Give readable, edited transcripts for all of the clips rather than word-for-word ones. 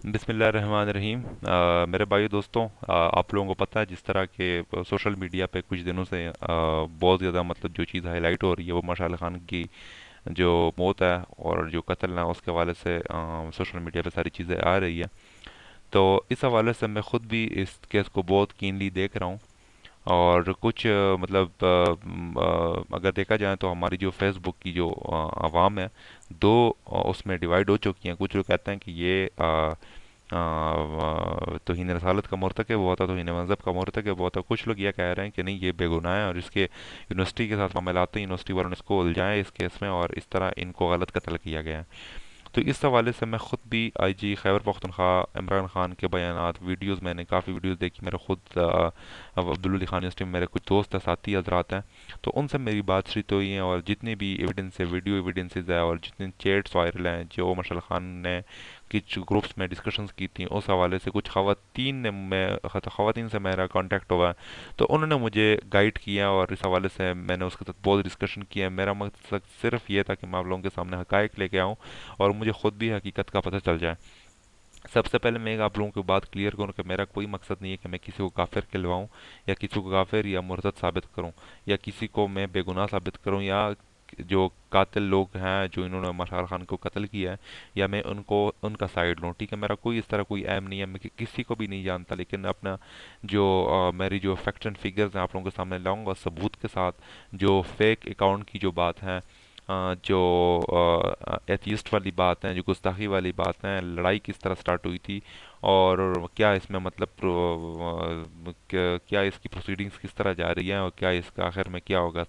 بسم اللہ الرحمن الرحیم میرے بھائی دوستوں، آپ لوگوں کو پتہ ہے جس طرح کہ سوشل میڈیا پہ کچھ دنوں سے بہت زیادہ مطلب جو چیز ہائی لائٹ ہو رہی ہے وہ مشال خان کی جو موت ہے اور جو قتل ہے اس کے حوالے سے سوشل میڈیا پہ ساری چیزیں آ رہی ہے. تو اس حوالے سے میں خود بھی اس کیس کو بہت کینلی دیکھ رہا ہوں. اور کچھ مطلب اگر دیکھا جائے تو ہماری جو فیس بک کی جو عوام ہے، دو اس میں ڈیوائڈ ہو چکی ہیں. کچھ لوگ کہتے ہیں کہ یہ توہین رسالت کا مرتکب ہوا تھا، توہین مذہب کا مرتکب ہوا تھا. کچھ لوگ یہ کہہ رہے ہیں کہ نہیں، یہ بے گناہ ہے اور اس کے یونیورسٹی کے ساتھ معاملات ہیں، یونیورسٹی والوں نے اس کو الجھایا اس کیس میں اور اس طرح ان کو غلط قتل کیا گیا ہے. تو اس حوالے سے میں خود بھی آئی جی خیبر پختونخوا عمران خان کے بیانات، ویڈیوز، میں نے کافی ویڈیوز دیکھی. میرے خود عبدالعلی خان یونیورسٹی میں میرے کچھ دوست ہیں، ساتھی حضرات ہیں، تو ان سے میری بات چیت ہوئی ہے. اور جتنی بھی ایویڈنس ہے، ویڈیو ایویڈنسز ہے اور جتنے چیٹس وائرل ہیں جو مشال خان نے کچھ گروپس میں ڈسکشنز کی تھیں، اس حوالے سے کچھ خواتین سے میرا کانٹیکٹ ہوا ہے. تو انہوں نے مجھے گائیڈ کیا اور اس حوالے سے میں نے اس کے ساتھ بہت ڈسکشن کیا ہے. میرا مقصد صرف یہ تھا کہ میں آپ لوگوں کے سامنے حقائق لے کے آؤں اور مجھے خود بھی حقیقت کا پتہ چل جائے. سب سے پہلے میں آپ لوگوں کو بات کلیئر کروں کہ میرا کوئی مقصد نہیں ہے کہ میں کسی کو کافر کہلواؤں یا کسی کو کافر یا مرتد ثابت کروں یا کسی کو میں بے گناہ ثابت کروں یا جو قاتل لوگ ہیں جو انہوں نے مشال خان کو قتل کیا ہے یا میں ان کا سائڈ لوں. ٹھیک ہے، میرا کوئی اس طرح کوئی ایم نہیں ہے، میں کسی کو بھی نہیں جانتا، لیکن اپنا جو میری جو فیکٹس اینڈ فگرز ہیں آپ لوگوں کے سامنے لاؤں گا ثبوت کے ساتھ. جو فیک اکاؤنٹ کی جو بات ہے، جو ایتھیسٹ والی بات ہیں، جو گستاخی والی بات ہیں، لڑائی کس طرح سٹارٹ ہوئی تھی اور کیا اس میں مطلب کیا اس کی پروسیڈنگز کس طرح جا رہی ہیں اور کیا اس کا آخر میں کیا ہوگا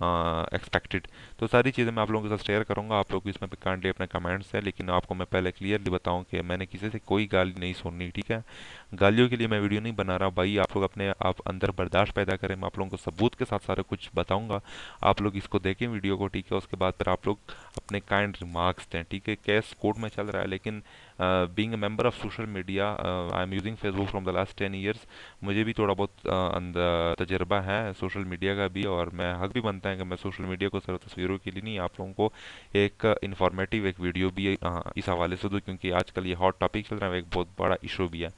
ایکسپیکٹڈ. تو ساری چیزیں میں آپ لوگوں کے ساتھ شیئر کروں گا. آپ لوگ اس میں کائنڈلی اپنے کمنٹس ہیں، لیکن آپ کو میں پہلے کلیئرلی بتاؤں کہ میں نے کسی سے کوئی گالی نہیں سننی. ٹھیک ہے، گالیوں کے لیے میں ویڈیو نہیں بنا رہا بھائی. آپ لوگ اپنے آپ اندر برداشت پیدا کریں، میں آپ لوگوں کو ثبوت کے ساتھ سارا کچھ بتاؤں گا. آپ لوگ اس کو دیکھیں ویڈیو کو، ٹھیک ہے. اس کے بعد پھر آپ لوگ اپنے کائنڈ ریمارکس دیں. ٹھیک ہے، کیس کورٹ میں چل رہا ہے، لیکن being a member of social media, I am using Facebook from the last 10 years. مجھے بھی تھوڑا بہت تجربہ ہے سوشل میڈیا کا بھی، اور میں حق بھی بنتا ہے کہ میں سوشل میڈیا کو صرف تصویروں کے لیے نہیں، آپ لوگوں کو ایک انفارمیٹیو ایک ویڈیو بھی اس حوالے سے دوں، کیونکہ آج کل یہ ہاٹ ٹاپک چل رہا ہے، ایک بہت بڑا ایشو بھی ہے.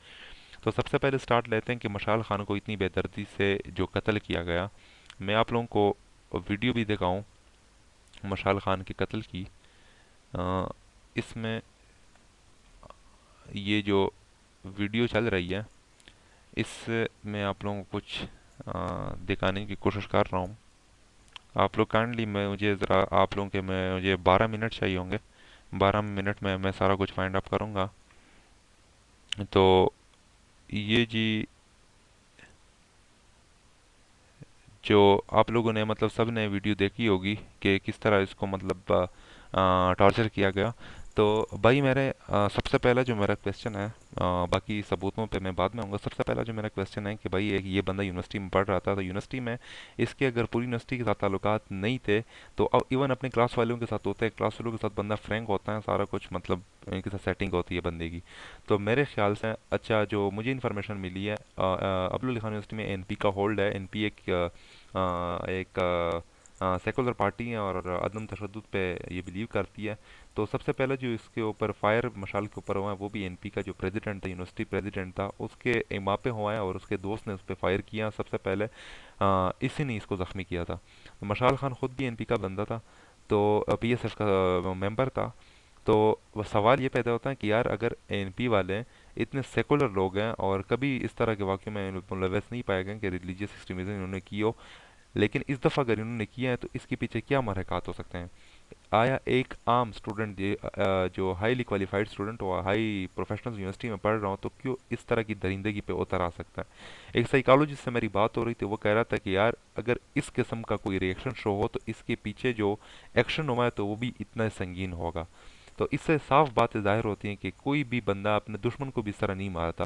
تو سب سے پہلے سٹارٹ لیتے ہیں کہ مشال خان کو اتنی بے دردی سے جو قتل کیا گیا. میں آپ لوگوں کو ویڈیو بھی دکھاؤں مشال خان کے قتل کی. آ، اس میں یہ جو ویڈیو چل رہی ہے اس میں آپ لوگوں کو کچھ دکھانے کی کوشش کر رہا ہوں. آپ لوگ کائنڈلی مجھے ذرا آپ لوگوں کے میں مجھے 12 منٹ چاہیے ہوں گے. 12 منٹ میں سارا کچھ فائنڈ اپ کروں گا. تو یہ جی جو آپ لوگوں نے مطلب سب نے ویڈیو دیکھی ہوگی کہ کس طرح اس کو مطلب ٹارچر کیا گیا. تو بھائی میرے سب سے پہلا جو میرا کویشچن ہے، باقی ثبوتوں پہ میں بعد میں آؤں گا. سب سے پہلا جو میرا کویشچن ہے کہ بھائی یہ بندہ یونیورسٹی میں پڑھ رہا تھا، تو یونیورسٹی میں اس کے اگر پوری یونیورسٹی کے ساتھ تعلقات نہیں تھے تو ایون اپنے کلاس والوں کے ساتھ ہوتے ہیں، کلاس والوں کے ساتھ بندہ فرینک ہوتا ہے، سارا کچھ مطلب ان کے ساتھ سیٹنگ ہوتی ہے بندے کی. تو میرے خیال سے اچھا جو مجھے انفارمیشن ملی ہے، عبدالعلی خان یونیورسٹی میں این پی کا ہولڈ ہے. این پی ایک سیکولر پارٹی ہے اور عدم تشدد پہ یہ بلیو کرتی ہے. تو سب سے پہلے جو اس کے اوپر فائر مشال کے اوپر ہوا ہے وہ بھی این پی کا جو پریزیڈنٹ تھا، یونیورسٹی پریزیڈنٹ تھا، اس کے ایما پہ ہوا ہے اور اس کے دوست نے اس پہ فائر کیا سب سے پہلے. اسی نے اس کو زخمی کیا تھا. مشال خان خود بھی این پی کا بندہ تھا، تو پی ایس ایف کا ممبر تھا. تو وہ سوال یہ پیدا ہوتا ہے کہ یار اگر این پی والے اتنے سیکولر لوگ ہیں اور کبھی اس طرح کے واقعے میں ملوث نہیں پائے گئے کہ ریلیجیس ایکسٹریمزم انہوں نے کی ہو، لیکن اس دفعہ اگر انہوں نے کیا ہے تو اس کے پیچھے کیا محرکات ہو سکتے ہیں؟ آیا ایک عام اسٹوڈنٹ جو ہائیلی کوالیفائڈ اسٹوڈنٹ ہوا، ہائی پروفیشنل یونیورسٹی میں پڑھ رہا ہوں، تو کیوں اس طرح کی درندگی پہ اتر آ سکتا ہے؟ ایک سائیکالوجسٹ سے میری بات ہو رہی تھی، وہ کہہ رہا تھا کہ یار اگر اس قسم کا کوئی ریئیکشن شو ہو تو اس کے پیچھے جو ایکشن ہوا ہے تو وہ بھی اتنا سنگین ہوگا. تو اس سے صاف باتیں ظاہر ہوتی ہیں کہ کوئی بھی بندہ اپنے دشمن کو بھی اس طرح نہیں مارتا.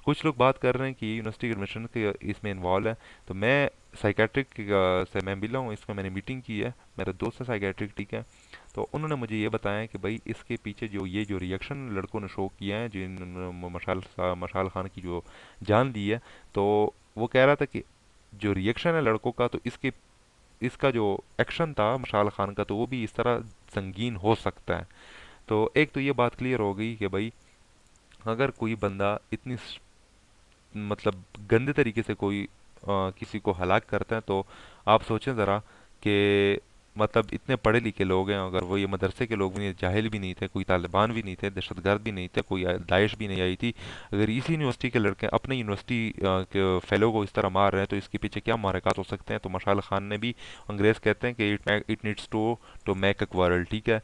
کچھ لوگ بات کر رہے ہیں کہ یونیورسٹی ایڈمیشن کے اس میں انوالو ہے. تو میں سائیکیٹرک سے میں ملا ہوں، اس میں نے میٹنگ کی ہے، میرا دوست ہے سائیکیٹرک. ٹھیک ہے، تو انہوں نے مجھے یہ بتایا کہ بھائی اس کے پیچھے جو ریئیکشن لڑکوں نے شو کیا ہے جن مشال خان کی جو جان دی ہے، تو وہ کہہ رہا تھا کہ جو ریئیکشن ہے لڑکوں کا، تو اس کا جو ایکشن تھا مشال خان کا تو وہ بھی اس طرح سنگین ہو سکتا ہے. تو ایک تو یہ بات کلیئر ہو گئی کہ بھائی اگر کوئی بندہ اتنی مطلب گندے طریقے سے کوئی کسی کو ہلاک کرتا ہے تو آپ سوچیں ذرا کہ مطلب اتنے پڑھے لکھے لوگ ہیں، اگر وہ یہ مدرسے کے لوگ بھی نہیں، جاہل بھی نہیں تھے، کوئی طالبان بھی نہیں تھے، دہشت گرد بھی نہیں تھے، کوئی داعش بھی نہیں آئی تھی، اگر اسی یونیورسٹی کے لڑکے اپنے یونیورسٹی کے فیلو کو اس طرح مار رہے ہیں تو اس کے پیچھے کیا محرکات ہو سکتے ہیں؟ تو مشال خان نے بھی، انگریز کہتے ہیں کہ it needs to make a world, ٹھیک ہے،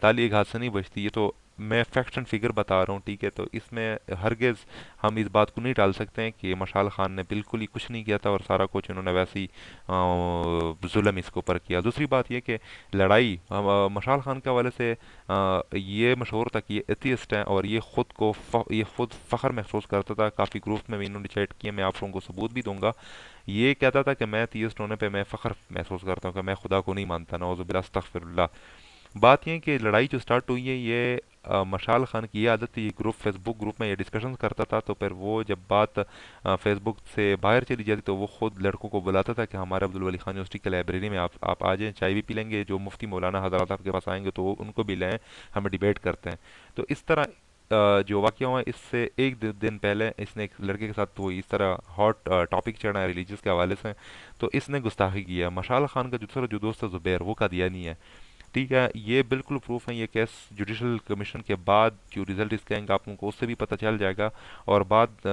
تالی ایک ہاتھ سے نہیں بجتی، یہ تو میں فیکٹ اینڈ فگر بتا رہا ہوں، ٹھیک ہے، تو اس میں ہرگز ہم اس بات کو نہیں ٹال سکتے ہیں کہ مشال خان نے بالکل ہی کچھ نہیں کیا تھا اور سارا کچھ انہوں نے ویسے ہی ظلم اس کے اوپر کیا۔ دوسری بات یہ کہ لڑائی مشال خان کے حوالے سے یہ مشہور تھا کہ یہ ایتھیسٹ ہے اور یہ خود فخر محسوس کرتا تھا، کافی گروپ میں بھی انہوں نے چیٹ کیا، میں آپ لوگوں کو ثبوت بھی دوں گا، یہ کہتا تھا کہ میں ایتھیسٹ ہونے پہ میں فخر محسوس کرتا ہوں کہ میں خدا کو نہیں مانتا، نعوذ باللہ استغفر اللہ۔ بات یہ ہے کہ لڑائی جو سٹارٹ ہوئی ہے یہ مشال خان کی یہ عادت تھی، یہ گروپ فیس بک گروپ میں یہ ڈسکشن کرتا تھا، تو پھر وہ جب بات فیس بک سے باہر چلی جاتی تو وہ خود لڑکوں کو بلاتا تھا کہ ہمارے عبدالولی خان یونیورسٹی کے لائبریری میں آپ آ جائیں، چائے بھی پی لیں گے، جو مفتی مولانا حضرات آپ کے پاس آئیں گے تو ان کو بھی لیں، ہم ڈیبیٹ کرتے ہیں۔ تو اس طرح جو واقعہ ہوا ہے، اس سے ایک دن پہلے اس نے ایک لڑکے کے ساتھ وہ اس طرح ہاٹ ٹاپک چڑھا ہے ریلیجیس کے حوالے سے، تو اس نے گستاخی کیا ہے۔ مشال خان کا دوسرا جو دوست ہے زبیر، وہ قادیانی ہے، ٹھیک ہے، یہ بالکل پروف ہے، یہ کیس جوڈیشل کمیشن کے بعد جو ریزلٹ اس کے آئیں گے آپ کو اس سے بھی پتہ چل جائے گا، اور بعد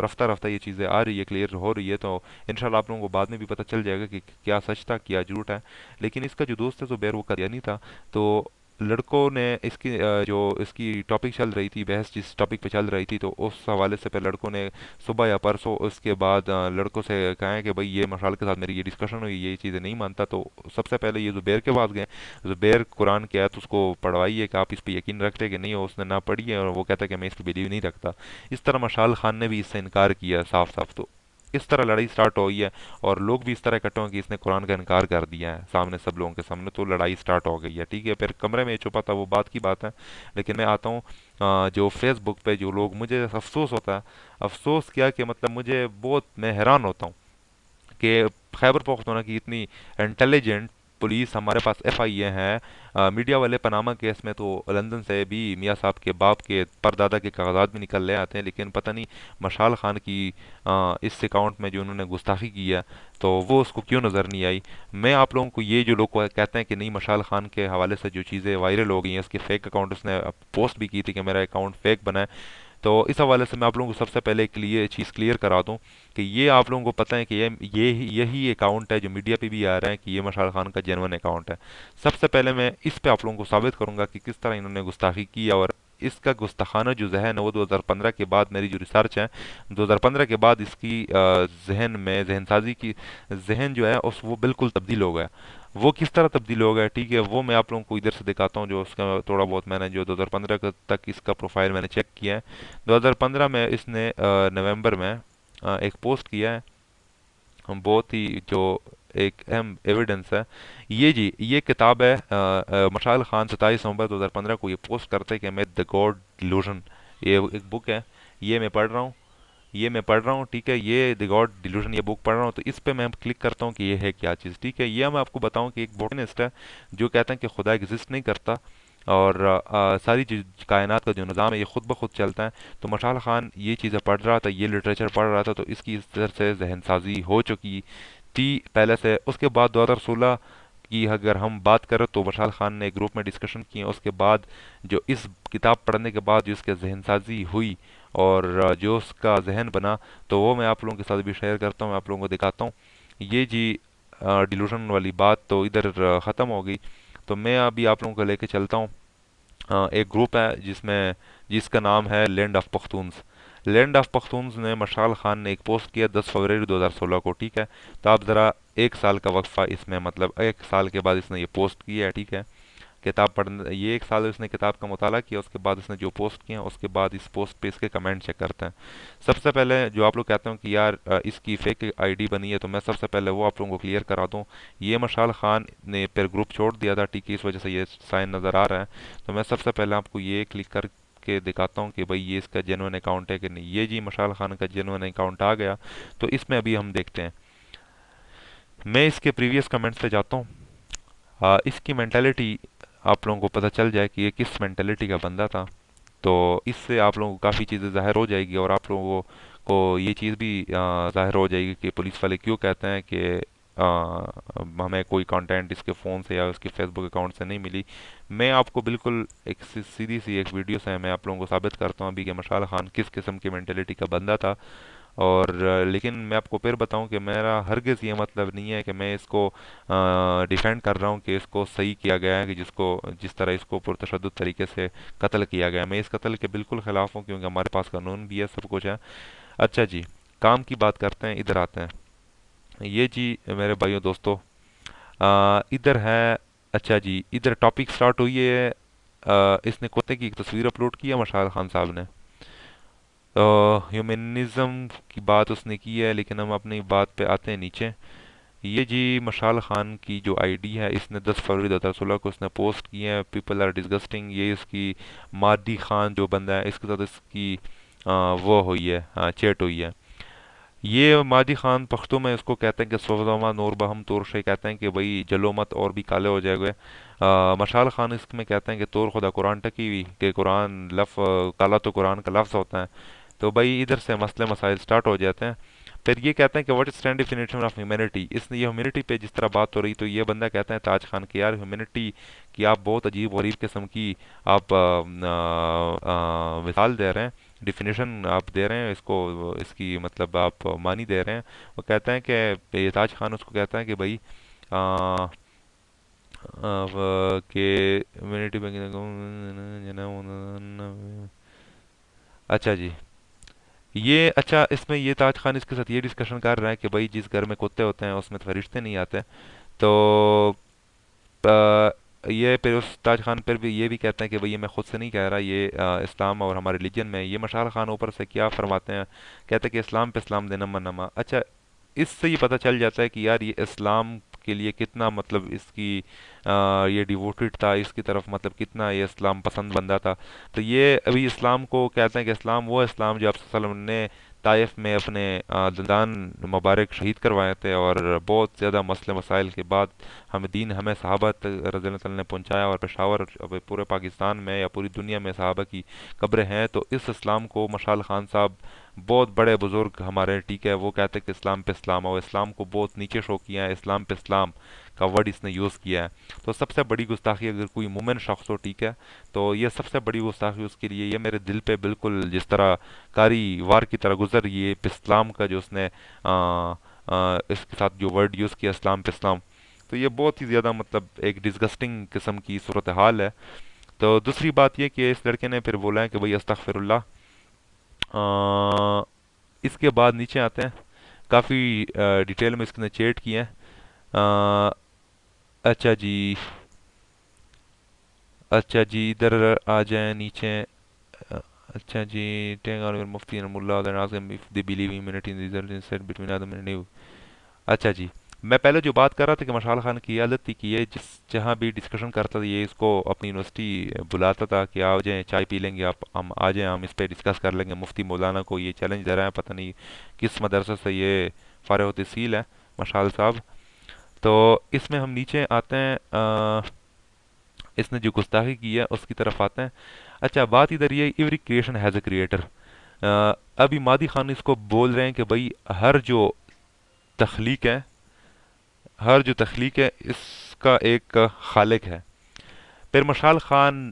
رفتہ رفتہ یہ چیزیں آ رہی ہے، کلیئر ہو رہی ہے، تو انشاءاللہ آپ لوگوں کو بعد میں بھی پتہ چل جائے گا کہ کیا سچ تھا کیا جھوٹ ہے۔ لیکن اس کا جو دوست ہے زبیر، وہ قادیانی تھا، تو لڑکوں نے اس کی جو اس کی ٹاپک چل رہی تھی، بحث جس ٹاپک پہ چل رہی تھی، تو اس حوالے سے پھر لڑکوں نے صبح یا پرسوں اس کے بعد لڑکوں سے کہا ہے کہ بھائی یہ مشال کے ساتھ میری یہ ڈسکشن ہوئی، یہ چیزیں نہیں مانتا، تو سب سے پہلے یہ زبیر کے پاس گئے، زبیر قرآن کی آیت اس کو پڑھوائی ہے کہ آپ اس پہ یقین رکھتے کہ نہیں ہو، اس نے نہ پڑھی ہے اور وہ کہتا ہے کہ میں اس پہ بلیو نہیں رکھتا۔ اس طرح مشال خان نے بھی اس سے انکار کیا صاف صاف، تو اس طرح لڑائی سٹارٹ ہوئی ہے، اور لوگ بھی اس طرح اکٹھے ہیں کہ اس نے قرآن کا انکار کر دیا ہے سامنے سب لوگوں کے سامنے، تو لڑائی سٹارٹ ہو گئی ہے، ٹھیک ہے، پھر کمرے میں چھپا تھا وہ بات کی بات ہے، لیکن میں آتا ہوں جو فیس بک پہ جو لوگ، مجھے افسوس ہوتا ہے، افسوس کیا کہ مطلب مجھے بہت، میں حیران ہوتا ہوں کہ خیبر پختونخوا کی اتنی انٹیلیجنٹ پولیس ہمارے پاس ایف آئی اے ہیں، میڈیا والے پاناما کیس میں تو لندن سے بھی میاں صاحب کے باپ کے پردادا کے کاغذات بھی نکل لے آتے ہیں، لیکن پتہ نہیں مشال خان کی اس اکاؤنٹ میں جو انہوں نے گستاخی کی ہے تو وہ اس کو کیوں نظر نہیں آئی۔ میں آپ لوگوں کو یہ جو لوگ کہتے ہیں کہ نہیں مشال خان کے حوالے سے جو چیزیں وائرل ہو گئی ہیں، اس کے فیک اکاؤنٹ، اس نے پوسٹ بھی کی تھی کہ میرا اکاؤنٹ فیک بنا ہے، تو اس حوالے سے میں آپ لوگوں کو سب سے پہلے ایک لیے چیز کلیئر کرا دوں کہ یہ آپ لوگوں کو پتہ ہے کہ یہی اکاؤنٹ ہے جو میڈیا پہ بھی آ رہا ہے کہ یہ مشال خان کا جینون اکاؤنٹ ہے۔ سب سے پہلے میں اس پہ آپ لوگوں کو ثابت کروں گا کہ کس طرح انہوں نے گستاخی کی ہے، اور اس کا گستاخانہ جو ذہن ہے وہ 2015 کے بعد، میری جو ریسرچ ہے 2015 کے بعد اس کی ذہن میں ذہن سازی کی، ذہن جو ہے وہ بالکل تبدیل ہو گیا۔ وہ کس طرح تبدیل ہو گیا، ٹھیک ہے، وہ میں آپ لوگوں کو ادھر سے دکھاتا ہوں، جو اس کا تھوڑا بہت میں نے جو 2015 تک اس کا پروفائل میں نے چیک کیا ہے۔ 2015 میں اس نے نومبر میں ایک پوسٹ کیا ہے، بہت ہی جو ایک اہم ایویڈنس ہے، یہ جی یہ کتاب ہے، مشال خان 27 نومبر 2015 کو یہ پوسٹ کرتے ہیں کہ میں دا گاڈ ڈیلوژن، یہ ایک بک ہے، یہ میں پڑھ رہا ہوں، ٹھیک ہے، یہ دی گاڈ ڈیلوژن یہ بک پڑھ رہا ہوں، تو اس پہ میں کلک کرتا ہوں کہ یہ ہے کیا چیز، ٹھیک ہے، یہ میں آپ کو بتاؤں کہ ایک بوٹنسٹ ہے جو کہتا ہے کہ خدا ایگزسٹ نہیں کرتا، اور ساری کائنات کا جو نظام ہے یہ خود بخود چلتا ہے، تو مشال خان یہ چیزیں پڑھ رہا تھا، یہ لٹریچر پڑھ رہا تھا، تو اس کی اس طرح سے ذہن سازی ہو چکی تھی پہلے سے۔ اس کے بعد 2016 کی اگر ہم بات کریں تو مشال خان نے ایک گروپ میں ڈسکشن کی، اس کے بعد جو اس کتاب پڑھنے کے بعد جو اس کے ذہن سازی ہوئی اور جو اس کا ذہن بنا، تو وہ میں آپ لوگوں کے ساتھ بھی شیئر کرتا ہوں، میں آپ لوگوں کو دکھاتا ہوں۔ یہ جی ڈیلوژن والی بات تو ادھر ختم ہو گئی، تو میں ابھی آپ لوگوں کو لے کے چلتا ہوں ایک گروپ ہے جس کا نام ہے لینڈ آف پختونز۔ لینڈ آف پختونز نے مشال خان نے ایک پوسٹ کیا 10 فروری 2016 کو، ٹھیک ہے، تو آپ ذرا ایک سال کا وقفہ اس میں، مطلب ایک سال کے بعد اس نے یہ پوسٹ کیا ہے، ٹھیک ہے، کتاب پڑھنے یہ ایک سال اس نے کتاب کا مطالعہ کیا، اس کے بعد اس نے جو پوسٹ کیا اس کے بعد اس پوسٹ پہ اس کے کمنٹ چیک کرتے ہیں۔ سب سے پہلے جو آپ لوگ کہتے ہیں کہ یار اس کی فیک آئی ڈی بنی ہے، تو میں سب سے پہلے وہ آپ لوگوں کو کلیئر کرا دوں، یہ مشال خان نے پھر گروپ چھوڑ دیا تھا، ٹھیک ہے، اس وجہ سے یہ سائن نظر آ رہا ہے، تو میں سب سے پہلے آپ کو یہ کلک کر کے دکھاتا ہوں کہ بھائی یہ اس کا جینوئن اکاؤنٹ ہے کہ نہیں۔ یہ جی مشال خان کا جینوئن اکاؤنٹ آ گیا، تو اس میں ابھی ہم دیکھتے ہیں، میں اس کے پریویس کمنٹس پہ جاتا ہوں، اس کی مینٹالٹی آپ لوگوں کو پتہ چل جائے کہ یہ کس مینٹالٹی کا بندہ تھا۔ تو اس سے آپ لوگوں کو کافی چیزیں ظاہر ہو جائے گی، اور آپ لوگوں کو یہ چیز بھی ظاہر ہو جائے گی کہ پولیس والے کیوں کہتے ہیں کہ آ، ہمیں کوئی کانٹینٹ اس کے فون سے یا اس کے فیس بک اکاؤنٹ سے نہیں ملی۔ میں آپ کو بالکل ایک سیدھی سی ایک ویڈیو سے میں آپ لوگوں کو ثابت کرتا ہوں ابھی کہ مشال خان کس قسم کی مینٹلٹی کا بندہ تھا۔ اور لیکن میں آپ کو پھر بتاؤں کہ میرا ہرگز یہ مطلب نہیں ہے کہ میں اس کو ڈیفینڈ کر رہا ہوں کہ اس کو صحیح کیا گیا ہے، کہ جس طرح اس کو پرتشدد طریقے سے قتل کیا گیا، میں اس قتل کے بالکل خلاف ہوں، کیونکہ ہمارے پاس قانون بھی ہے، سب کچھ ہے۔ اچھا جی، کام کی بات کرتے ہیں، ادھر آتے ہیں۔ یہ جی میرے بھائیوں دوستو، ادھر ہے۔ اچھا جی، ادھر ٹاپک سٹارٹ ہوئی ہے۔ اس نے کتے کی ایک تصویر اپلوڈ کی ہے مشال خان صاحب نے، ہیومنزم کی بات اس نے کی ہے، لیکن ہم اپنی بات پہ آتے ہیں نیچے۔ یہ جی مشال خان کی جو آئی ڈی ہے، اس نے 10 فروری 2016 کو اس نے پوسٹ کی ہے، پیپل آر ڈسگسٹنگ، یہ اس کی مادی خان جو بندہ ہے اس کے ساتھ اس کی وہ ہوئی ہے، چیٹ ہوئی ہے۔ یہ مادی خان پختوں میں اس کو کہتے ہیں کہ سوزاما نور بہم تور شے، کہتے ہیں کہ بھائی جلو مت اور بھی کالے ہو جائے گئے۔ مشال خان اس میں کہتے ہیں کہ تور خدا قرآن ٹکی ہوئی، کہ قرآن کالا تو قرآن کا لفظ ہوتا ہے۔ تو بھائی ادھر سے مسئلے مسائل سٹارٹ ہو جاتے ہیں۔ پھر یہ کہتے ہیں کہ what is stand definition of humanity, اس نے یہ ہیومینٹی پہ جس طرح بات ہو رہی، تو یہ بندہ کہتا ہے تاج خان کہ یار ہیومینٹی کی آپ بہت عجیب غریب قسم کی آپ مثال دے رہے ہیں، ڈیفینیشن آپ دے رہے ہیں اس کو، اس کی مطلب آپ معنی دے رہے ہیں۔ وہ کہتے ہیں کہ یہ تاج خان اس کو کہتا ہے کہ بھائی کہ ہیومینٹی پہ، اچھا جی، یہ اچھا اس میں یہ تاج خان اس کے ساتھ یہ ڈسکشن کر رہا ہے کہ بھائی جس گھر میں کتے ہوتے ہیں اس میں تو فرشتے نہیں آتے۔ تو یہ پھر اس تاج خان پھر بھی یہ بھی کہتے ہیں کہ بھئی یہ میں خود سے نہیں کہہ رہا، یہ اسلام اور ہمارے ریلیجن میں یہ مشال خان اوپر سے کیا فرماتے ہیں، کہتے ہیں کہ اسلام پہ اسلام دینا منما۔ اچھا، اس سے یہ پتہ چل جاتا ہے کہ یار یہ اسلام کے لیے کتنا مطلب اس کی یہ ڈیووٹڈ تھا اس کی طرف، مطلب کتنا یہ اسلام پسند بندہ تھا۔ تو یہ ابھی اسلام کو کہتے ہیں کہ اسلام وہ اسلام جو آپ صلی اللہ علیہ وسلم نے طائف میں اپنے دندان مبارک شہید کروائے تھے، اور بہت زیادہ مسئلے مسائل کے بعد ہمیں صحابہ رضی اللہ تعالیٰ نے پہنچایا، اور پشاور پورے پاکستان میں یا پوری دنیا میں صحابہ کی قبریں ہیں۔ تو اس اسلام کو مشال خان صاحب بہت بڑے بزرگ ہمارے، ٹھیک ہے، وہ کہتے ہیں کہ اسلام پہ اسلام، اور اسلام کو بہت نیچے شو کیا ہے، اسلام پہ اسلام کا ورڈ اس نے یوز کیا ہے۔ تو سب سے بڑی گستاخی اگر کوئی مومن شخص ہو، ٹھیک ہے، تو یہ سب سے بڑی گستاخی اس کے لیے، یہ میرے دل پہ بالکل جس طرح کاری وار کی طرح گزر، یہ اسلام کا جو اس نے اس کے ساتھ جو ورڈ یوز کیا اسلام پہ اسلام، تو یہ بہت ہی زیادہ مطلب ایک ڈسگسٹنگ قسم کی صورتحال ہے۔ تو دوسری بات یہ کہ اس لڑکے نے پھر بولا ہے کہ بھئی استغفر اللہ۔ اس کے بعد نیچے آتے ہیں، کافی ڈیٹیل میں اس نے چیٹ کی ہے۔ اچھا جی، اچھا جی، ادھر آ جائیں نیچے۔ اچھا جی، ٹینگ آن مفتی and mullah then ask them if they believe immunity in the result is set between Adam and Eve۔ اچھا جی، میں پہلے جو بات کر رہا تھا کہ مشال خان کی عادت تھی کہ یہ جہاں بھی ڈسکشن کرتا تھا، یہ اس کو اپنی یونیورسٹی بلاتا تھا کہ آ جائیں چائے پی لیں گے، آپ ہم آ جائیں، ہم اس پہ ڈسکس کر لیں گے۔ مفتی مولانا کو یہ چیلنج دے رہا ہے، پتہ نہیں کس مدرسے سے یہ فارغ التحصیل ہے مشال صاحب۔ تو اس میں ہم نیچے آتے ہیں، اس نے جو گستاخی کی ہے اس کی طرف آتے ہیں۔ اچھا، بات ادھر یہ every creation has a creator. ابھی مادی خان اس کو بول رہے ہیں کہ بھائی ہر جو تخلیق ہے، ہر جو تخلیق ہے اس کا ایک خالق ہے۔ پھر مشال خان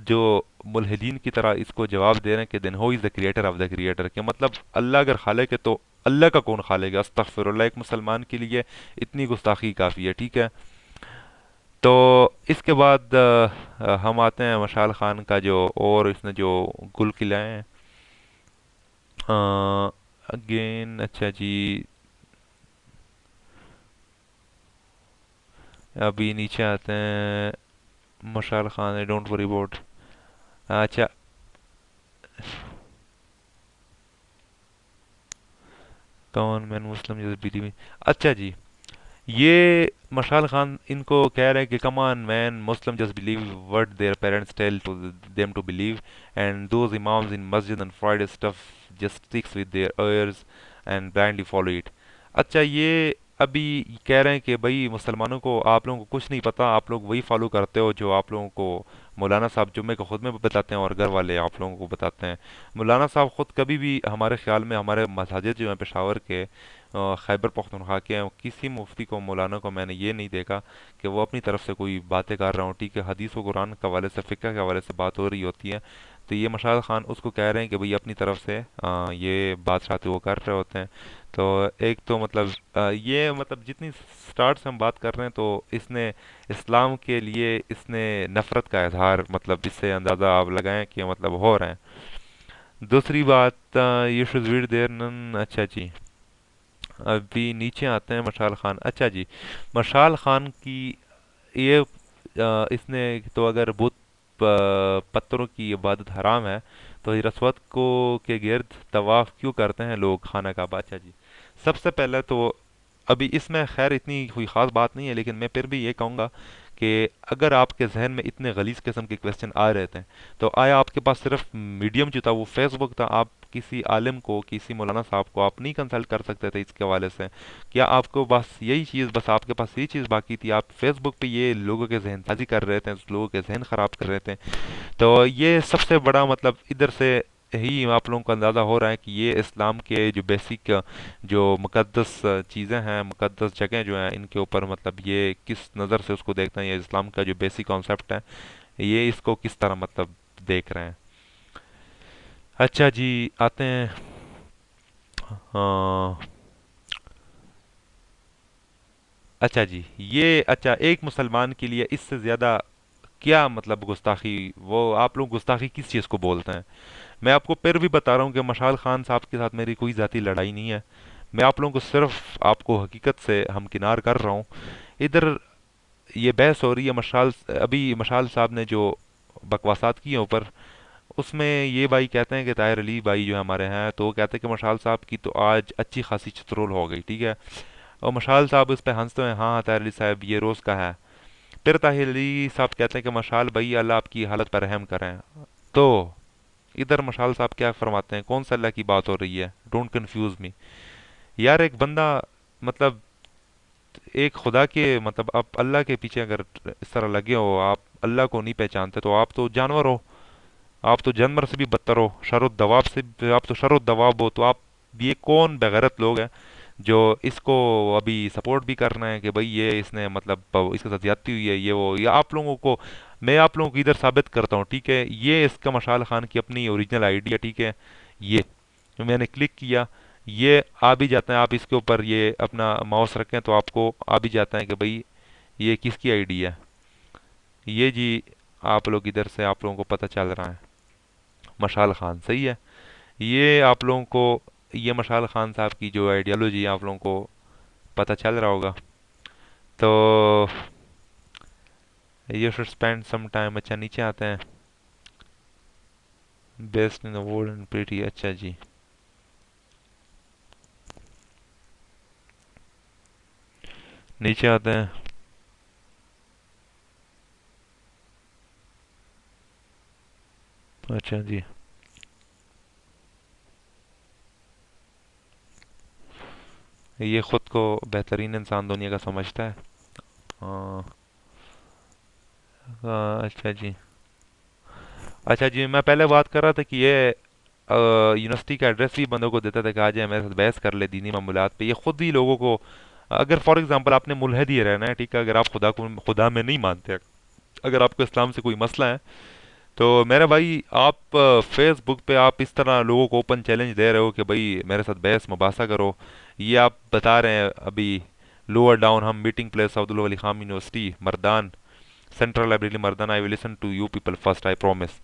جو ملحدین کی طرح اس کو جواب دے رہے ہیں کہ then who is the creator of the creator, کہ مطلب اللہ اگر خالق ہے تو اللہ کا کون خالق ہے؟ استغفر اللہ، ایک مسلمان کے لیے اتنی گستاخی کافی ہے، ٹھیک ہے۔ تو اس کے بعد ہم آتے ہیں مشال خان کا جو اور اس نے جو گل کھلائے ہیں اگین۔ اچھا جی، ابھی نیچے آتے ہیں، Mashal Khan don't worry about. اچھا، کون مین مسلم جس بلیو، اچھا جی، یہ مشال خان ان کو کہہ رہے ہیں کہ come on man Muslim just believe what their parents tell to them to believe and those imams in masjid and Friday stuff just sticks with their ears and blindly follow it۔ اچھا، یہ ابھی کہہ رہے ہیں کہ بھائی مسلمانوں کو، آپ لوگوں کو کچھ نہیں پتا، آپ لوگ وہی فالو کرتے ہو جو آپ لوگوں کو مولانا صاحب جمعے کو خود میں بتاتے ہیں اور گھر والے آپ لوگوں کو بتاتے ہیں. مولانا صاحب خود کبھی بھی ہمارے خیال میں ہمارے مساجد جو ہیں پشاور کے خیبر پختونخوا کے ہیں، کسی مفتی کو مولانا کو میں نے یہ نہیں دیکھا کہ وہ اپنی طرف سے کوئی باتیں کر رہا ہوں. ٹھیک ہے، حدیث و قرآن کے حوالے سے، فقہ کے حوالے سے بات ہو رہی ہوتی ہے، تو یہ مشال خان اس کو کہہ رہے ہیں کہ بھئی اپنی طرف سے یہ بات شاید وہ کر رہے ہوتے ہیں. تو ایک تو مطلب یہ مطلب جتنی سٹارٹ سے ہم بات کر رہے ہیں، تو اس نے اسلام کے لیے اس نے نفرت کا اظہار، مطلب اس سے اندازہ آپ لگائیں کہ مطلب ہو رہے ہیں. دوسری بات، یو شوڈ ریڈ دیر نن. اچھا جی، ابھی نیچے آتے ہیں. مشال خان، اچھا جی، مشال خان کی یہ اس نے تو اگر بت پتھروں کی عبادت حرام ہے تو رسوت کو کے گرد طواف کیوں کرتے ہیں لوگ خانہ کعبہ؟ اچھا جی، سب سے پہلے تو ابھی اس میں خیر اتنی کوئی خاص بات نہیں ہے، لیکن میں پھر بھی یہ کہوں گا کہ اگر آپ کے ذہن میں اتنے غلیظ قسم کے کویشچن آ رہے تھے، تو آیا آپ کے پاس صرف میڈیم جو تھا وہ فیس بک تھا؟ آپ کسی عالم کو، کسی مولانا صاحب کو آپ نہیں کنسلٹ کر سکتے تھے اس کے حوالے سے؟ کیا آپ کو بس یہی چیز، بس آپ کے پاس یہی چیز باقی تھی؟ آپ فیس بک پہ یہ لوگوں کے ذہن سازی کر رہے تھے، لوگوں کے ذہن خراب کر رہے تھے. تو یہ سب سے بڑا مطلب ادھر سے ہی آپ لوگوں کو اندازہ ہو رہا ہے کہ یہ اسلام کے جو بیسک، جو مقدس چیزیں ہیں، مقدس جگہیں جو ہیں، ان کے اوپر مطلب یہ کس نظر سے اس کو دیکھتے ہیں، یہ اسلام کا جو بیسک کانسیپٹ ہے یہ اس کو کس طرح مطلب دیکھ رہے ہیں. اچھا جی، آتے ہیں. ہاں، اچھا جی، یہ اچھا ایک مسلمان کے لیے اس سے زیادہ کیا مطلب گستاخی، وہ آپ لوگ گستاخی کس چیز کو بولتے ہیں؟ میں آپ کو پھر بھی بتا رہا ہوں کہ مشال خان صاحب کے ساتھ میری کوئی ذاتی لڑائی نہیں ہے. میں آپ لوگوں کو صرف آپ کو حقیقت سے ہمکنار کر رہا ہوں. ادھر یہ بحث ہو رہی ہے مشال، ابھی مشال صاحب نے جو بکواسات کی ہیں اوپر، اس میں یہ بھائی کہتے ہیں کہ طاہر علی بھائی جو ہمارے ہیں، تو وہ کہتے ہیں کہ مشال صاحب کی تو آج اچھی خاصی چترول ہو گئی. ٹھیک ہے، اور مشال صاحب اس پہ ہنستے ہیں، ہاں طاہر علی صاحب یہ روز کا ہے. پھر طاہر علی صاحب کہتے ہیں کہ مشال بھائی اللہ آپ کی حالت پر رحم کریں. تو ادھر مشال صاحب کیا فرماتے ہیں؟ کون سا اللہ کی بات ہو رہی ہے؟ ڈونٹ کنفیوز می. یار ایک بندہ مطلب ایک خدا کے مطلب آپ اللہ کے پیچھے اگر اس طرح لگے ہو، آپ اللہ کو نہیں پہچانتے، تو آپ تو جانور ہو. آپ تو جانور سے بھی بدتر ہو، شر الدواب سے آپ تو شر الدواب ہو. تو آپ یہ کون بغیرت لوگ ہیں جو اس کو ابھی سپورٹ بھی کر رہے ہیں کہ بھئی یہ اس نے مطلب اس کے ساتھ زیادتی ہوئی ہے، یہ وہ. یا آپ لوگوں کو، میں آپ لوگوں کو ادھر ثابت کرتا ہوں. ٹھیک ہے، یہ اس کا مشال خان کی اپنی اوریجنل آئیڈیا. ٹھیک ہے، یہ میں نے کلک کیا، یہ آ بھی جاتا ہے. آپ اس کے اوپر یہ اپنا ماؤس رکھیں تو آپ کو آ بھی جاتا ہے کہ بھئی یہ کس کی آئیڈیا ہے. یہ جی، آپ لوگ ادھر سے آپ لوگوں کو پتہ چل رہا ہے مشال خان صحیح ہے. یہ آپ لوگوں کو، یہ مشال خان صاحب کی جو آئیڈیالوجی آپ لوگوں کو پتہ چل رہا ہوگا. تو you should spend some time. اچھا نیچے آتے ہیں. Best in world and pretty. اچھا جی، نیچے آتے ہیں. اچھا جی، یہ خود کو بہترین انسان دنیا کا سمجھتا ہے. ہاں. اچھا جی، اچھا جی، میں پہلے بات کر رہا تھا کہ یہ یونیورسٹی کا ایڈریس بھی بندوں کو دیتا تھا کہ آ جائے میرے ساتھ بحث کر لے دینی معاملات پہ. یہ خود ہی لوگوں کو، اگر فار ایگزامپل آپ نے ملحد ہی رہنا ہے، ٹھیک ہے، اگر آپ خدا کو خدا میں نہیں مانتے، اگر آپ کو اسلام سے کوئی مسئلہ ہے، تو میرے بھائی آپ فیس بک پہ آپ اس طرح لوگوں کو اوپن چیلنج دے رہے ہو کہ بھائی میرے ساتھ بحث مباحثہ کرو. یہ آپ بتا رہے ہیں ابھی لوور ڈاؤن ہم meeting place Abdullah Wali Khan university Mardan, central library Mardan, I will listen to you people first I promise.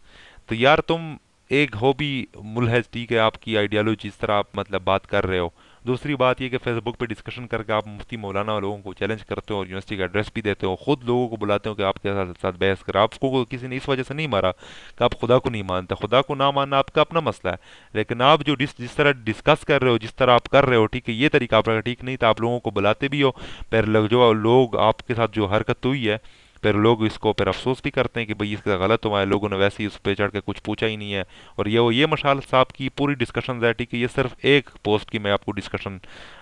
تو یار تم ایک ہو بھی ملحد، ٹھیک ہے، آپ کی آئیڈیالوجی اس طرح آپ مطلب بات کر رہے ہو. دوسری بات یہ کہ فیس بک پہ ڈسکشن کر کے آپ مفتی مولانا لوگوں کو چیلنج کرتے ہو اور یونیورسٹی کا ایڈریس بھی دیتے ہو، خود لوگوں کو بلاتے ہو کہ آپ کے ساتھ بحث کریں. آپ کو کسی نے اس وجہ سے نہیں مارا کہ آپ خدا کو نہیں مانتے. خدا کو نہ ماننا آپ کا اپنا مسئلہ ہے، لیکن آپ جو جس طرح ڈسکس کر رہے ہو، جس طرح آپ کر رہے ہو، ٹھیک ہے، یہ طریقہ آپ کا ٹھیک نہیں تھا. آپ لوگوں کو بلاتے بھی ہو، پھر جو لوگ آپ کے ساتھ جو حرکت ہوئی ہے، پھر لوگ اس کو پھر افسوس بھی کرتے ہیں کہ بھئی اس کا غلط ہوا ہے، لوگوں نے ویسے ہی اس پہ چڑھ کے کچھ پوچھا ہی نہیں ہے. اور یہ مشال صاحب کی پوری ڈسکشن ہے، ٹھیک ہے، یہ صرف ایک پوسٹ کی میں آپ کو ڈسکشن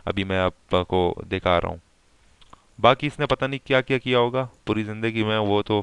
ابھی میں آپ کو دکھا رہا ہوں. باقی اس نے پتہ نہیں کیا کیا کیا ہوگا پوری زندگی میں، وہ تو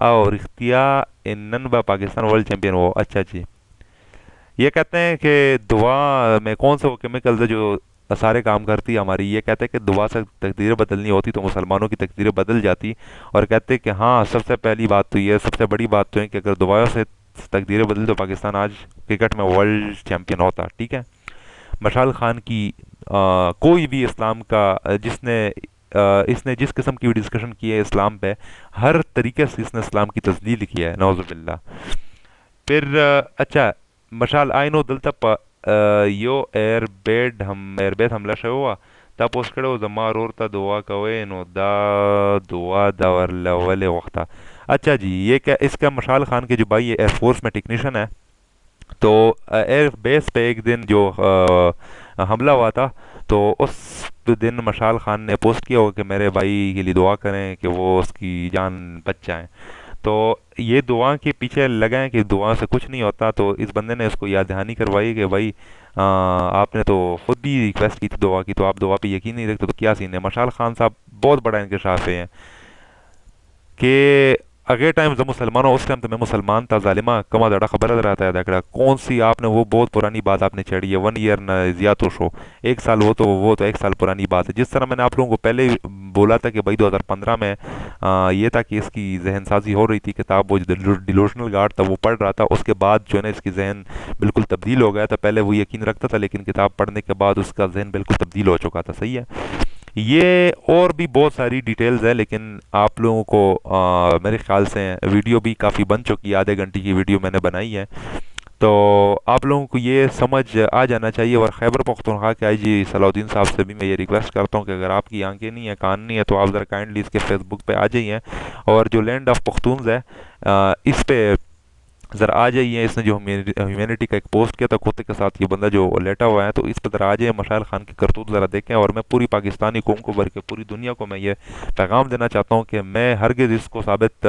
اور اختیا انن با پاکستان ورلڈ چیمپئن ہو. اچھا جی. یہ کہتے ہیں کہ دعا میں کون سے وہ کیمیکلز ہے جو سارے کام کرتی ہے ہماری. یہ کہتے ہیں کہ دعا سے تقدیریں بدلنی ہوتی تو مسلمانوں کی تقدیریں بدل جاتی. اور کہتے ہیں کہ ہاں سب سے پہلی بات تو یہ سب سے بڑی بات تو ہے کہ اگر دعاؤں سے تقدیریں بدل تو پاکستان آج کرکٹ میں ورلڈ چیمپئن ہوتا. ٹھیک ہے. مشال خان کی کوئی بھی اسلام کا جس نے اس نے جس قسم کی بھی ڈسکشن کی ہے اسلام پہ ہر طریقے سے اس نے اسلام کی تجلیل کی ہے. نعوذ باللہ. پھر اچھا مشال آئینو دلتا یو ایئر بیڈ حملہ شو ہوا تا پوسٹ کرو زما رور تا دعا کوئے نو دا دعا دا ورلے وقتا. اچھا جی. یہ کیا اس کا مشال خان کے جو بھائی ایئر فورس میں ٹیکنیشین ہے تو ایئر بیس پہ ایک دن جو حملہ ہوا تھا تو اس دن مشال خان نے پوسٹ کیا ہو کہ میرے بھائی کے لیے دعا کریں کہ وہ اس کی جان بچ جائیں. تو یہ دعا کے پیچھے لگائیں کہ دعا سے کچھ نہیں ہوتا. تو اس بندے نے اس کو یاد دہانی کروائی کہ بھائی آپ نے تو خود بھی ریکویسٹ کی تھی دعا کی تو آپ دعا پہ یقین نہیں رکھتے تو کیا سین ہے. مشال خان صاحب بہت بڑا انکشاف ہے کہ اگے ٹائم جب مسلمانوں اس ٹائم تو میں مسلمان تھا ظالمہ کما دڑا خبر رہتا ہے دکڑا کون سی آپ نے وہ بہت پرانی بات آپ نے چھیڑی ہے 1 ایئر نہ زیادہ شو 1 سال وہ تو 1 سال پرانی بات ہے. جس طرح میں نے آپ لوگوں کو پہلے بولا تھا کہ بھائی 2015 میں یہ تھا کہ اس کی ذہن سازی ہو رہی تھی کتاب وہ ڈیلوشنل گارڈ تھا وہ پڑھ رہا تھا. اس کے بعد جو ہے نا اس کی ذہن بالکل تبدیل ہو گیا تھا. پہلے وہ یقین رکھتا تھا لیکن کتاب پڑھنے کے بعد اس کا ذہن بالکل تبدیل ہو چکا تھا. صحیح ہے. یہ اور بھی بہت ساری ڈیٹیلز ہے لیکن آپ لوگوں کو میرے خیال سے ویڈیو بھی کافی بن چکی ہے. آدھے گھنٹے کی ویڈیو میں نے بنائی ہے تو آپ لوگوں کو یہ سمجھ آ جانا چاہیے. اور خیبر پختونخوا کے آئی جی صلاح الدین صاحب سے بھی میں یہ ریکویسٹ کرتا ہوں کہ اگر آپ کی آنکھیں نہیں ہیں کان نہیں ہے تو آپ ذرا کائنڈلی اس کے فیس بک پہ آ جائیے اور جو لینڈ آف پختونز ہے اس پہ ذرا آ جائیے. اس نے جو ہیومینٹی کا ایک پوسٹ کیا تھا کتے کے ساتھ یہ بندہ جو لیٹا ہوا ہے تو اس پہ ذرا آ جائے مشال خان کی کرتوت ذرا دیکھیں. اور میں پوری پاکستانی قوم کو بلکہ پوری دنیا کو میں یہ پیغام دینا چاہتا ہوں کہ میں ہرگز اس کو ثابت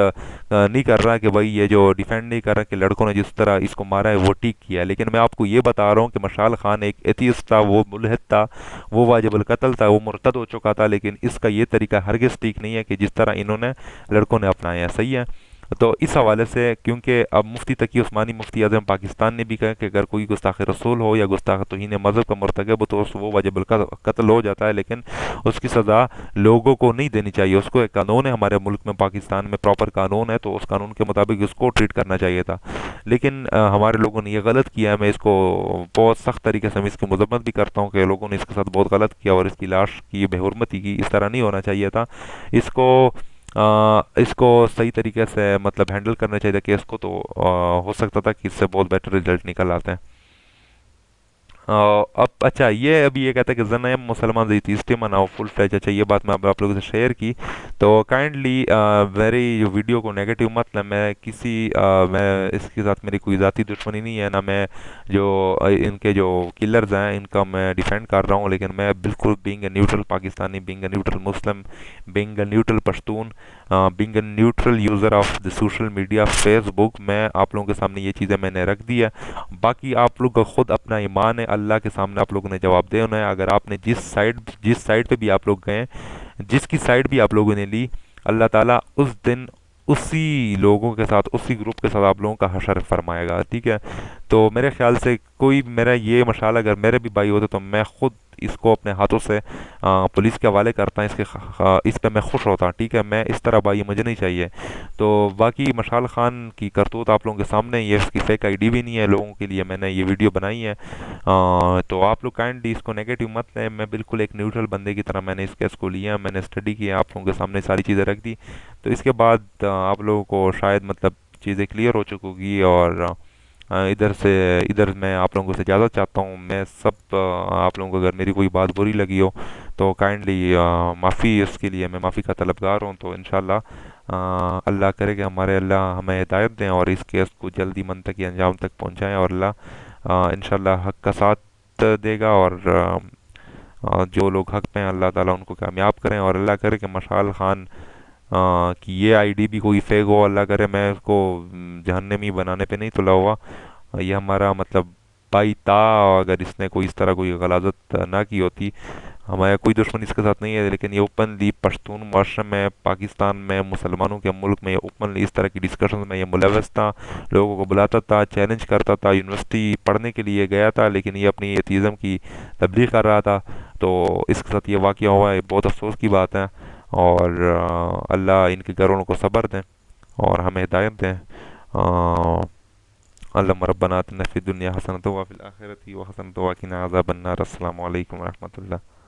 نہیں کر رہا کہ بھائی یہ جو ڈیفینڈ نہیں کر رہا کہ لڑکوں نے جس طرح اس کو مارا ہے وہ ٹھیک کیا ہے. لیکن میں آپ کو یہ بتا رہا ہوں کہ مشال خان ایک ایتھیسٹ تھا وہ ملحد تھا وہ واجب القتل تھا وہ مرتد ہو چکا تھا لیکن اس کا یہ طریقہ ہرگز ٹھیک نہیں ہے کہ جس طرح انہوں نے لڑکوں نے اپنایا ہے. صحیح ہے. تو اس حوالے سے کیونکہ اب مفتی تقی عثمانی مفتی اعظم پاکستان نے بھی کہا کہ اگر کوئی گستاخ رسول ہو یا گستاخ توہین مذہب کا مرتکب ہو تو وہ واجب القتل ہو جاتا ہے لیکن اس کی سزا لوگوں کو نہیں دینی چاہیے. اس کو ایک قانون ہے ہمارے ملک میں پاکستان میں پراپر قانون ہے تو اس قانون کے مطابق اس کو ٹریٹ کرنا چاہیے تھا. لیکن ہمارے لوگوں نے یہ غلط کیا ہے. میں اس کو بہت سخت طریقے سے میں اس کی مذمت بھی کرتا ہوں کہ لوگوں نے اس کے ساتھ بہت غلط کیا اور اس کی لاش کی بے حرمتی کی. اس طرح نہیں ہونا چاہیے تھا. اس کو صحیح طریقے سے مطلب ہینڈل کرنا چاہیے کہ اس کو تو ہو سکتا تھا کہ اس سے بہت بیٹر رزلٹ نکل آتے ہیں. اب اچھا یہ ابھی یہ کہتا ہے کہ زنیم مسلمان زیتیسٹی مناؤ فل فلیج. اچھا یہ بات میں آپ لوگوں سے شیئر کی تو کائنڈلی میری ویڈیو کو نیگیٹو مت لیں. میں اس کے ساتھ میری کوئی ذاتی دشمنی نہیں ہے نہ میں جو ان کے جو کلرز ہیں ان کا میں ڈیفینڈ کر رہا ہوں لیکن میں بالکل being a neutral Pakistani being a neutral Muslim being a neutral Pashtun being a neutral user of the social media Facebook میں آپ لوگوں کے سامنے یہ چیزیں میں نے رکھ دی ہے. باقی آپ لوگ کا خود اپنا ایمان ہے اللہ کے سامنے آپ لوگوں نے جواب دے ہونا ہے. اگر آپ نے جس سائڈ پہ بھی آپ لوگ گئے جس کی سائڈ بھی آپ لوگوں نے لی اللہ تعالیٰ اس دن اسی لوگوں کے ساتھ اسی گروپ کے ساتھ آپ لوگوں کا حشر فرمائے گا. ٹھیک ہے. تو میرے خیال سے کوئی میرا یہ مشعل اگر میرے بھی بھائی ہوتے تو میں خود اس کو اپنے ہاتھوں سے پولیس کے حوالے کرتا ہوں. اس پہ میں خوش ہوتا. ٹھیک ہے. میں اس طرح بھائی مجھے نہیں چاہیے. تو باقی مشال خان کی کرتوت آپ لوگوں کے سامنے یہ اس کی فیک آئی ڈی بھی نہیں ہے لوگوں کے لیے میں نے یہ ویڈیو بنائی ہے. تو آپ لوگ کائنڈلی اس کو نیگیٹو مت لیں. میں بالکل ایک نیوٹرل بندے کی طرح میں نے اس کیس کو لیا میں نے اسٹڈی کیا آپ لوگوں کے سامنے ساری چیزیں رکھ دی. تو اس کے بعد آپ لوگوں کو شاید مطلب چیزیں کلیئر ہو چکی ہوگی. اور ادھر میں آپ لوگوں سے اجازت چاہتا ہوں. میں سب آپ لوگوں کو اگر میری کوئی بات بری لگی ہو تو کائنڈلی معافی اس کے لیے میں معافی کا طلبگار ہوں. تو انشاءاللہ اللہ کرے کہ ہمارے اللہ ہمیں ہدایت دیں اور اس کیس کو جلدی منطقی انجام تک پہنچائیں اور اللہ انشاءاللہ حق کا ساتھ دے گا. اور جو لوگ حق پہ ہیں اللہ تعالیٰ ان کو کامیاب کریں. اور اللہ کرے کہ مشال خان کہ یہ آئی ڈی بھی کوئی فیک ہو. اللہ کرے میں اس کو جہنمی بنانے پہ نہیں تلا ہوا. یہ ہمارا مطلب بھائی تھا. اگر اس نے کوئی اس طرح کوئی غلاظت نہ کی ہوتی ہمارا کوئی دشمن اس کے ساتھ نہیں ہے، لیکن یہ اوپنلی پشتون معاشرے میں، پاکستان میں، مسلمانوں کے ملک میں یہ اوپنلی اس طرح کی ڈسکشن میں یہ ملوث تھا، لوگوں کو بلاتا تھا، چیلنج کرتا تھا، یونیورسٹی پڑھنے کے لیے گیا تھا لیکن یہ اپنی ایتھیزم کی تبلیغ کر رہا تھا. تو اس کے ساتھ یہ واقعہ ہوا ہے، بہت افسوس کی بات ہے. اور اللہ ان کے گھر والوں کو صبر دیں اور ہمیں ہدایت دیں. آ، اللهم ربنا آتنا في الدنيا حسنة وفي الآخرة حسنة وقنا عذاب النار. السلام عليكم ورحمة الله.